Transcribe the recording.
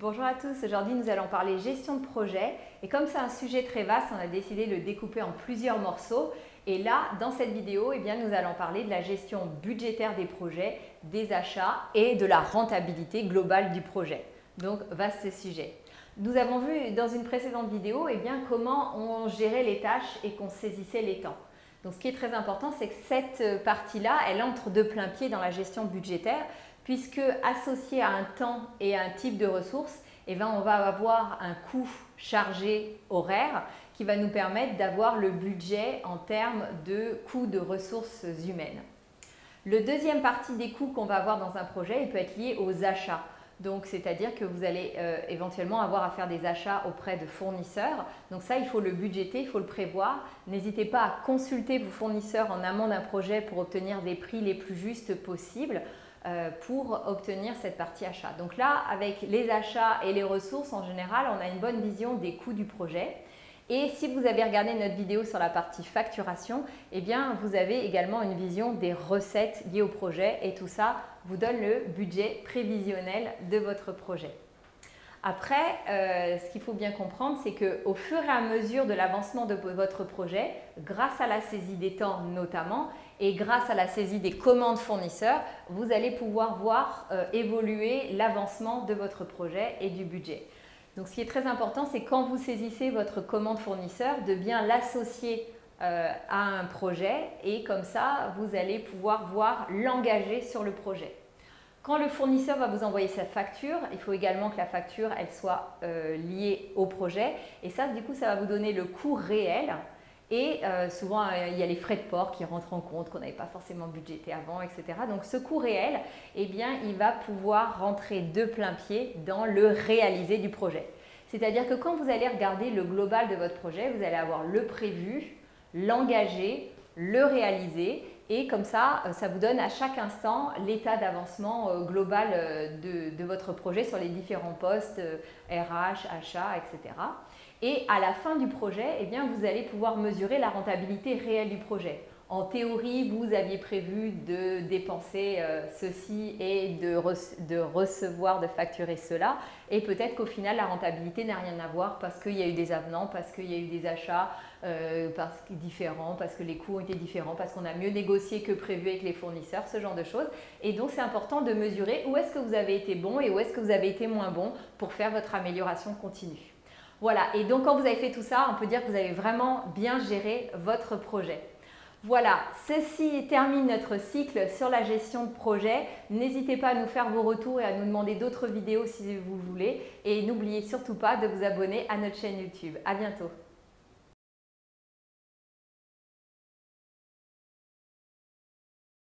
Bonjour à tous, aujourd'hui nous allons parler gestion de projet et comme c'est un sujet très vaste, on a décidé de le découper en plusieurs morceaux et là, dans cette vidéo, nous allons parler de la gestion budgétaire des projets, des achats et de la rentabilité globale du projet. Donc, vaste sujet. Nous avons vu dans une précédente vidéo comment on gérait les tâches et qu'on saisissait les temps. Donc, ce qui est très important, c'est que cette partie-là, elle entre de plein pied dans la gestion budgétaire puisque associé à un temps et à un type de ressources, on va avoir un coût chargé horaire qui va nous permettre d'avoir le budget en termes de coût de ressources humaines. Le deuxième partie des coûts qu'on va avoir dans un projet, il peut être lié aux achats. Donc, c'est-à-dire que vous allez éventuellement avoir à faire des achats auprès de fournisseurs. Donc ça, il faut le budgéter, il faut le prévoir. N'hésitez pas à consulter vos fournisseurs en amont d'un projet pour obtenir des prix les plus justes possibles pour obtenir cette partie achat. Donc là, avec les achats et les ressources, en général, on a une bonne vision des coûts du projet. Et si vous avez regardé notre vidéo sur la partie facturation, vous avez également une vision des recettes liées au projet et tout ça vous donne le budget prévisionnel de votre projet. Après, ce qu'il faut bien comprendre, c'est qu'au fur et à mesure de l'avancement de votre projet, grâce à la saisie des temps notamment et grâce à la saisie des commandes fournisseurs, vous allez pouvoir voir évoluer l'avancement de votre projet et du budget. Donc, ce qui est très important, c'est quand vous saisissez votre commande fournisseur, de bien l'associer à un projet et comme ça, vous allez pouvoir l'engager sur le projet. Quand le fournisseur va vous envoyer sa facture, il faut également que la facture elle soit liée au projet et ça, du coup, ça va vous donner le coût réel et souvent, il y a les frais de port qui rentrent en compte qu'on n'avait pas forcément budgété avant, etc. Donc, ce coût réel, il va pouvoir rentrer de plein pied dans le réalisé du projet. C'est-à-dire que quand vous allez regarder le global de votre projet, vous allez avoir le prévu, l'engagé, le réalisé et comme ça, ça vous donne à chaque instant l'état d'avancement global de votre projet sur les différents postes RH, achat, etc. Et à la fin du projet, vous allez pouvoir mesurer la rentabilité réelle du projet. En théorie, vous aviez prévu de dépenser ceci et de recevoir, de facturer cela. Et peut-être qu'au final, la rentabilité n'a rien à voir parce qu'il y a eu des avenants, parce qu'il y a eu des achats différents, parce que les coûts ont été différents, parce qu'on a mieux négocié que prévu avec les fournisseurs, ce genre de choses. Et donc, c'est important de mesurer où est-ce que vous avez été bon et où est-ce que vous avez été moins bon pour faire votre amélioration continue. Voilà, et donc quand vous avez fait tout ça, on peut dire que vous avez vraiment bien géré votre projet. Voilà, ceci termine notre cycle sur la gestion de projet. N'hésitez pas à nous faire vos retours et à nous demander d'autres vidéos si vous voulez. Et n'oubliez surtout pas de vous abonner à notre chaîne YouTube. À bientôt.